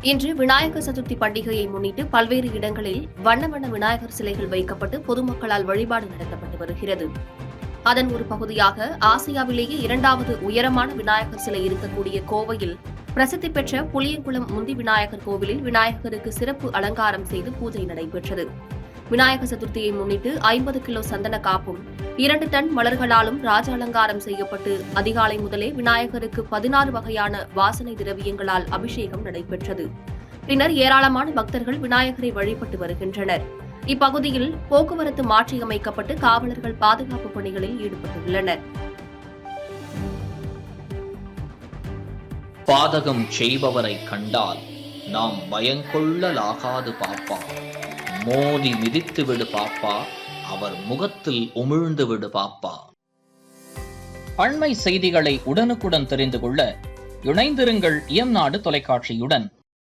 இன்று விநாயகர் சதுர்த்தி பண்டிகையை முன்னிட்டு பல்வேறு இடங்களில் வண்ண வண்ண விநாயகர் சிலைகள் வைக்கப்பட்டு பொதுமக்களால் வழிபாடு நடத்தப்பட்டு வருகிறது. அதன் ஒரு பகுதியாக ஆசியாவிலேயே இரண்டாவது உயரமான விநாயகர் சிலை இருக்கக்கூடிய கோவையில் பிரசித்தி பெற்ற புளியங்குளம் முந்தி விநாயகர் கோவிலில் விநாயகருக்கு சிறப்பு அலங்காரம் செய்து பூஜை நடைபெற்றது. விநாயகர் சதுர்த்தியை முன்னிட்டு 50 கிலோ சந்தன காப்பும் 2 டன் மலர்களாலும் ராஜ அலங்காரம் செய்யப்பட்டு அதிகாலை முதலே விநாயகருக்கு 16 வகையான வாசனை திரவியங்களால் அபிஷேகம் நடைபெற்றது. பின்னர் ஏராளமான பக்தர்கள் விநாயகரை வழிபட்டு வருகின்றனர். இப்பகுதியில் போக்குவரத்து மாற்றியமைக்கப்பட்டு காவலர்கள் பாதுகாப்பு பணிகளில் ஈடுபட்டுள்ளனர். பாதகம் செய்பவரை கண்டால் நாம் பயங்கொள்ளலாகாது பாப்பா, மோதி மிதித்து விடு பாப்பா, அவர் முகத்தில் உமிழ்ந்து விடு பாப்பா. அண்மை செய்திகளை உடனுக்குடன் தெரிந்து கொள்ள இணைந்திருங்கள் இயம்நாடு தொலைக்காட்சியுடன்.